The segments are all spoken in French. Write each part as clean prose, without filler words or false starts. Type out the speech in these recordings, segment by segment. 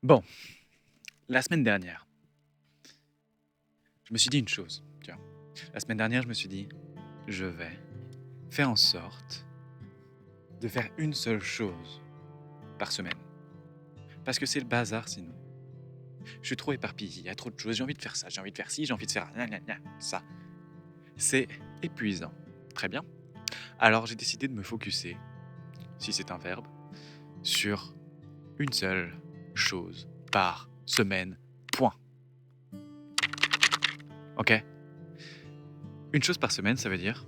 Bon, la semaine dernière, je me suis dit une chose, tu vois. La semaine dernière, je me suis dit, je vais faire en sorte de faire une seule chose par semaine. Parce que c'est le bazar sinon. Je suis trop éparpillé, il y a trop de choses, j'ai envie de faire ça, j'ai envie de faire ci, j'ai envie de faire ça. C'est épuisant. Très bien. Alors j'ai décidé de me focuser, si c'est un verbe, sur une seule chose par semaine. Point. Ok. Une chose par semaine, ça veut dire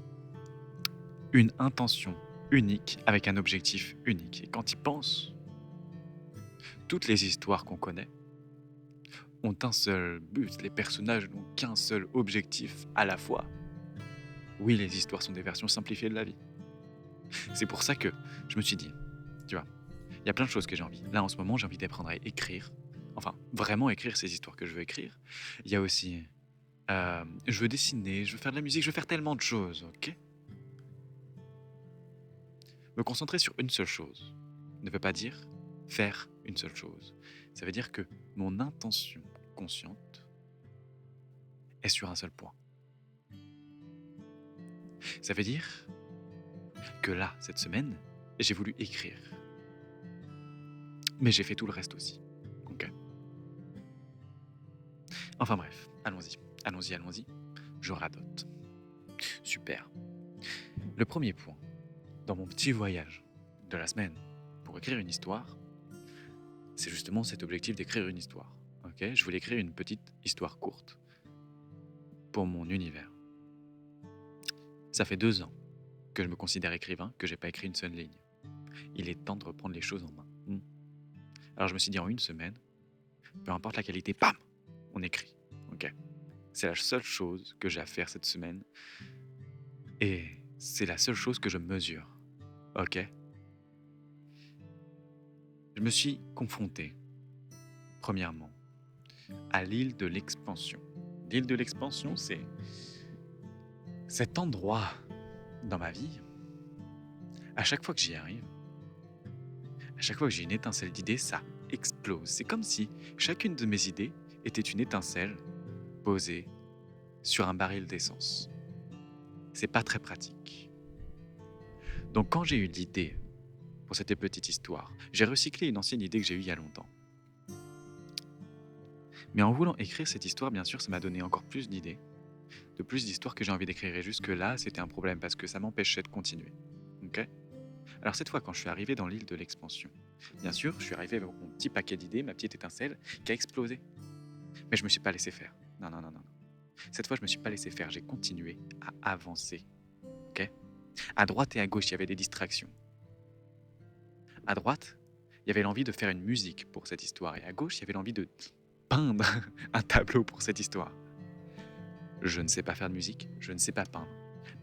une intention unique avec un objectif unique. Et quand il pense, toutes les histoires qu'on connaît ont un seul but, les personnages n'ont qu'un seul objectif à la fois. Oui, les histoires sont des versions simplifiées de la vie. C'est pour ça que je me suis dit, tu vois, il y a plein de choses que j'ai envie. Là, en ce moment, j'ai envie d'apprendre à écrire. Enfin, vraiment écrire ces histoires que je veux écrire. Il y a aussi, je veux dessiner, je veux faire de la musique, je veux faire tellement de choses, ok. Me concentrer sur une seule chose ne veut pas dire faire une seule chose. Ça veut dire que mon intention consciente est sur un seul point. Ça veut dire que là, cette semaine, j'ai voulu écrire. Mais j'ai fait tout le reste aussi. Ok. Enfin bref, allons-y. Allons-y, allons-y. Je radote. Super. Le premier point, dans mon petit voyage de la semaine pour écrire une histoire, c'est justement cet objectif d'écrire une histoire. Ok. Je voulais écrire une petite histoire courte pour mon univers. Ça fait 2 ans que je me considère écrivain, que j'ai pas écrit une seule ligne. Il est temps de reprendre les choses en main. Alors je me suis dit en une semaine, peu importe la qualité, bam, on écrit. Ok. C'est la seule chose que j'ai à faire cette semaine et c'est la seule chose que je mesure. Ok. Je me suis confronté, premièrement, à l'île de l'expansion. L'île de l'expansion, c'est cet endroit dans ma vie. À chaque fois que j'y arrive, à chaque fois que j'ai une étincelle d'idée, ça explose. C'est comme si chacune de mes idées était une étincelle posée sur un baril d'essence. C'est pas très pratique. Donc quand j'ai eu l'idée pour cette petite histoire, j'ai recyclé une ancienne idée que j'ai eue il y a longtemps. Mais en voulant écrire cette histoire, bien sûr, ça m'a donné encore plus d'idées, de plus d'histoires que j'ai envie d'écrire. Et jusque-là, c'était un problème parce que ça m'empêchait de continuer. Ok. Alors cette fois, quand je suis arrivé dans l'île de l'expansion, bien sûr, je suis arrivé avec mon petit paquet d'idées, ma petite étincelle, qui a explosé. Mais je me suis pas laissé faire. Non, non, non, non. Cette fois, je me suis pas laissé faire. J'ai continué à avancer. Ok. À droite et à gauche, il y avait des distractions. À droite, il y avait l'envie de faire une musique pour cette histoire. Et à gauche, il y avait l'envie de peindre un tableau pour cette histoire. Je ne sais pas faire de musique, je ne sais pas peindre.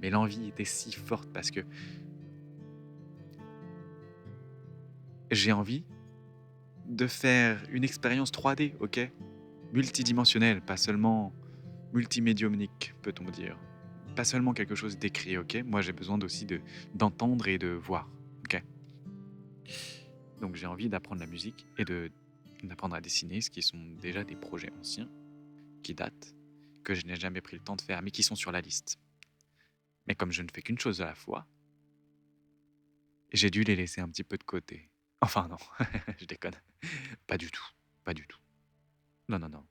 Mais l'envie était si forte parce que j'ai envie de faire une expérience 3D, ok. Multidimensionnelle, pas seulement multimédiumnique, peut-on dire. Pas seulement quelque chose d'écrit, ok. Moi, j'ai besoin aussi d'entendre et de voir, ok. Donc j'ai envie d'apprendre la musique et d'apprendre à dessiner, ce qui sont déjà des projets anciens, qui datent, que je n'ai jamais pris le temps de faire, mais qui sont sur la liste. Mais comme je ne fais qu'une chose à la fois, j'ai dû les laisser un petit peu de côté. Enfin non, je déconne. Pas du tout, pas du tout. Non, non, non.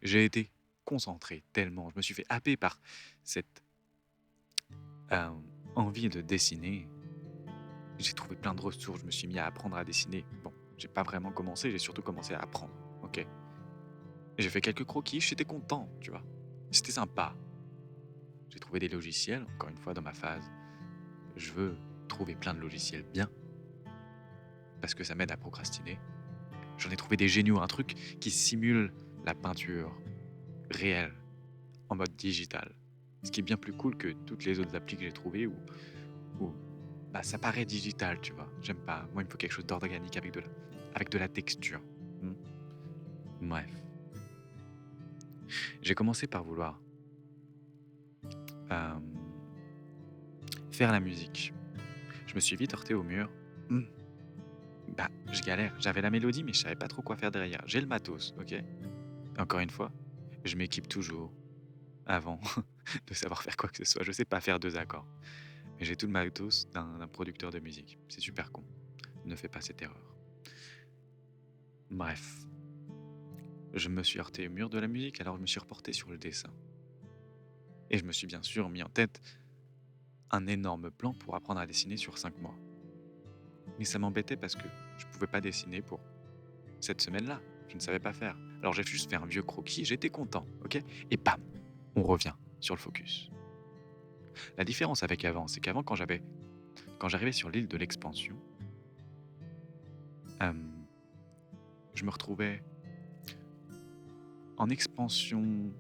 J'ai été concentré tellement, je me suis fait happer par cette euh, envie de dessiner. J'ai trouvé plein de ressources, je me suis mis à apprendre à dessiner. Bon, j'ai pas vraiment commencé, j'ai surtout commencé à apprendre, ok. J'ai fait quelques croquis, j'étais content, tu vois. C'était sympa. J'ai trouvé des logiciels, encore une fois dans ma phase. Je veux trouver plein de logiciels bien, parce que ça m'aide à procrastiner. J'en ai trouvé des géniaux, un truc qui simule la peinture réelle, en mode digital. Ce qui est bien plus cool que toutes les autres applis que j'ai trouvées où bah, ça paraît digital, tu vois. J'aime pas. Moi, il me faut quelque chose d'organique avec de la texture. Hmm. Bref. J'ai commencé par vouloir euh, faire la musique. Je me suis vite heurté au mur. Hmm. Bah, je galère. J'avais la mélodie, mais je savais pas trop quoi faire derrière. J'ai le matos, OK? Et encore une fois, je m'équipe toujours avant de savoir faire quoi que ce soit. Je sais pas faire 2 accords, mais j'ai tout le matos d'un producteur de musique. C'est super con. Ne fais pas cette erreur. Bref, je me suis heurté au mur de la musique, alors je me suis reporté sur le dessin. Et je me suis bien sûr mis en tête un énorme plan pour apprendre à dessiner sur 5 mois. Mais ça m'embêtait parce que je pouvais pas dessiner pour cette semaine-là. Je ne savais pas faire. Alors j'ai juste fait un vieux croquis, j'étais content, ok? Et bam, on revient sur le focus. La différence avec avant, c'est qu'avant, quand j'arrivais sur l'île de l'expansion, euh, je me retrouvais en expansion,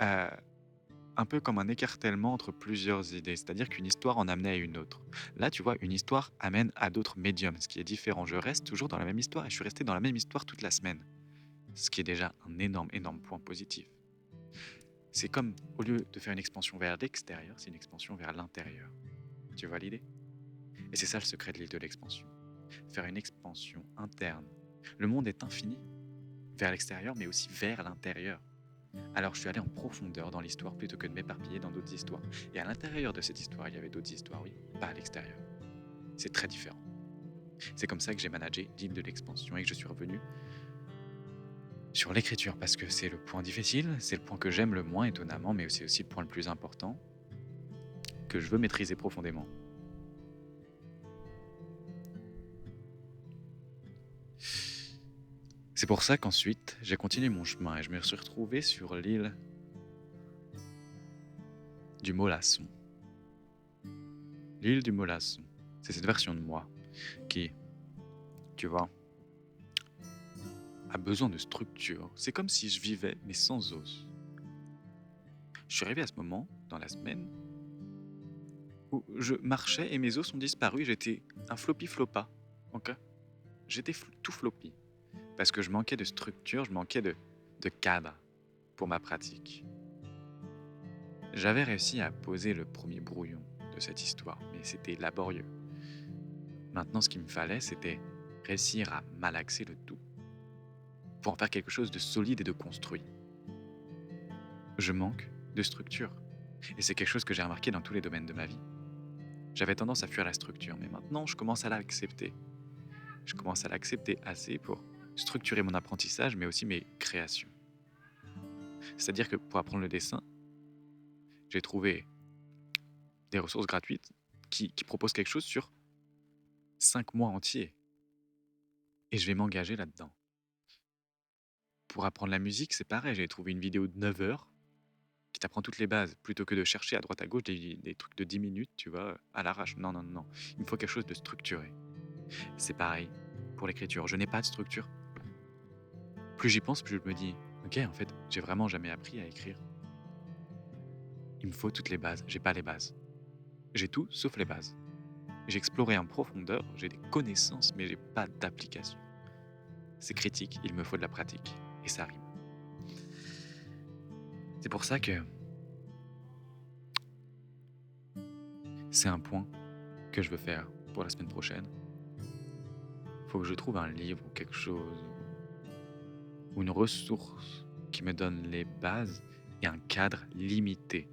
euh, un peu comme un écartèlement entre plusieurs idées, c'est-à-dire qu'une histoire en amenait à une autre. Là, tu vois, une histoire amène à d'autres médiums, ce qui est différent. Je reste toujours dans la même histoire et je suis resté dans la même histoire toute la semaine, ce qui est déjà un énorme, énorme point positif. C'est comme, au lieu de faire une expansion vers l'extérieur, c'est une expansion vers l'intérieur. Tu vois l'idée? Et c'est ça le secret de l'île de l'expansion. Faire une expansion interne. Le monde est infini, vers l'extérieur, mais aussi vers l'intérieur. Alors je suis allé en profondeur dans l'histoire plutôt que de m'éparpiller dans d'autres histoires. Et à l'intérieur de cette histoire, il y avait d'autres histoires, oui, pas à l'extérieur. C'est très différent. C'est comme ça que j'ai managé l'île de l'expansion et que je suis revenu sur l'écriture, parce que c'est le point difficile, c'est le point que j'aime le moins étonnamment, mais c'est aussi le point le plus important, que je veux maîtriser profondément. C'est pour ça qu'ensuite, j'ai continué mon chemin et je me suis retrouvé sur l'île du Molasson. L'île du Molasson, c'est cette version de moi qui, tu vois, a besoin de structure. C'est comme si je vivais, mais sans os. Je suis arrivé à ce moment, dans la semaine, où je marchais et mes os ont disparu. J'étais un floppy floppa. Ok? J'étais tout floppy. Parce que je manquais de structure, je manquais de cadre pour ma pratique. J'avais réussi à poser le premier brouillon de cette histoire, mais c'était laborieux. Maintenant, ce qu'il me fallait, c'était réussir à malaxer le tout pour en faire quelque chose de solide et de construit. Je manque de structure. Et c'est quelque chose que j'ai remarqué dans tous les domaines de ma vie. J'avais tendance à fuir la structure, mais maintenant, je commence à l'accepter. Je commence à l'accepter assez pour structurer mon apprentissage, mais aussi mes créations. C'est-à-dire que pour apprendre le dessin, j'ai trouvé des ressources gratuites qui proposent quelque chose sur 5 mois entiers. Et je vais m'engager là-dedans. Pour apprendre la musique, c'est pareil. J'ai trouvé une vidéo de 9 heures qui t'apprend toutes les bases, plutôt que de chercher à droite à gauche des trucs de 10 minutes, tu vois, à l'arrache. Non, non, non. Il me faut quelque chose de structuré. C'est pareil pour l'écriture. Je n'ai pas de structure. Plus j'y pense, plus je me dis, ok, en fait, j'ai vraiment jamais appris à écrire. Il me faut toutes les bases. J'ai pas les bases. J'ai tout sauf les bases. J'ai exploré en profondeur, j'ai des connaissances, mais j'ai pas d'application. C'est critique, il me faut de la pratique. Et ça rime. C'est pour ça que c'est un point que je veux faire pour la semaine prochaine. Faut que je trouve un livre ou quelque chose, ou une ressource qui me donne les bases et un cadre limité.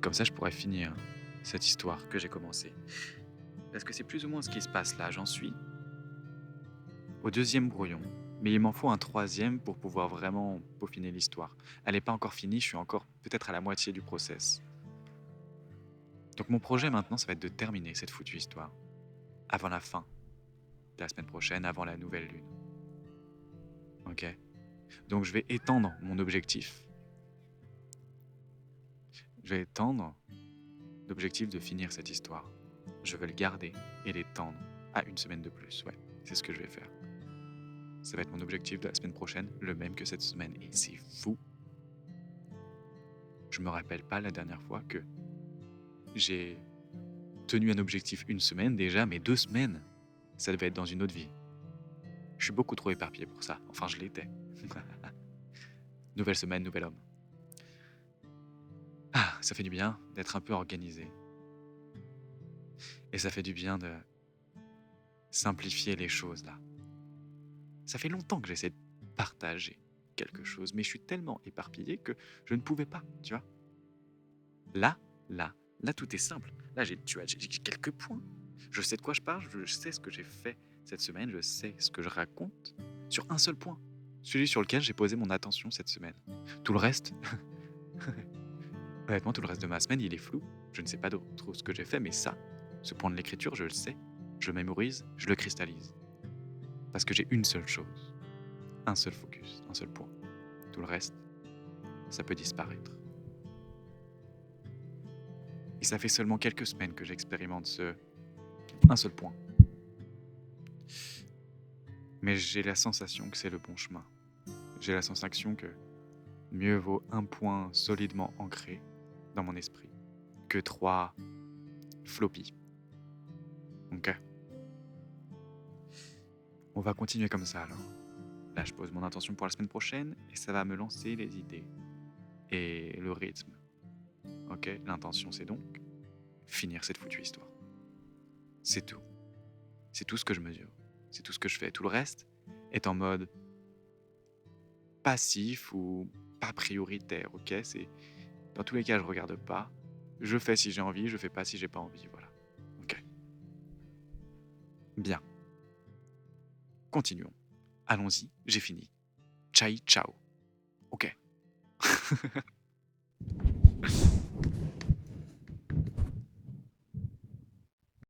Comme ça, je pourrais finir cette histoire que j'ai commencée. Parce que c'est plus ou moins ce qui se passe là. J'en suis au deuxième brouillon. Mais il m'en faut un troisième pour pouvoir vraiment peaufiner l'histoire. Elle n'est pas encore finie, je suis encore peut-être à la moitié du process. Donc mon projet maintenant, ça va être de terminer cette foutue histoire. Avant la fin de la semaine prochaine, avant la nouvelle lune. Ok? Donc je vais étendre mon objectif. Je vais étendre l'objectif de finir cette histoire. Je veux le garder et l'étendre à une semaine de plus. Ouais, c'est ce que je vais faire. Ça va être mon objectif de la semaine prochaine, le même que cette semaine. Et c'est fou. Je me rappelle pas la dernière fois que j'ai tenu un objectif une semaine déjà, mais 2 semaines. Ça devait être dans une autre vie. Je suis beaucoup trop éparpillé pour ça. Enfin, je l'étais. Nouvelle semaine, nouvel homme. Ah, Ça fait du bien d'être un peu organisé. Et ça fait du bien de simplifier les choses là. Ça fait longtemps que j'essaie de partager quelque chose, mais je suis tellement éparpillé que je ne pouvais pas, tu vois. Là, là, là, tout est simple. Là, j'ai quelques points. Je sais de quoi je parle, je sais ce que j'ai fait cette semaine, je sais ce que je raconte sur un seul point. Celui sur lequel j'ai posé mon attention cette semaine. Tout le reste, honnêtement, tout le reste de ma semaine, il est flou. Je ne sais pas trop ce que j'ai fait, mais ça, ce point de l'écriture, je le sais. Je le mémorise, je le cristallise. Parce que j'ai une seule chose, un seul focus, un seul point. Tout le reste, ça peut disparaître. Et ça fait seulement quelques semaines que j'expérimente un seul point. Mais j'ai la sensation que c'est le bon chemin. J'ai la sensation que mieux vaut un point solidement ancré dans mon esprit que 3 floppies. Ok. On va continuer comme ça alors. Là, je pose mon intention pour la semaine prochaine et ça va me lancer les idées et le rythme. Ok. L'intention, c'est donc finir cette foutue histoire. C'est tout. C'est tout ce que je mesure. C'est tout ce que je fais. Tout le reste est en mode passif ou pas prioritaire. Ok. C'est dans tous les cas, je regarde pas. Je fais si j'ai envie, je fais pas si j'ai pas envie. Voilà. Ok. Bien. Continuons. Allons-y. J'ai fini. Ciao, ciao. Ok.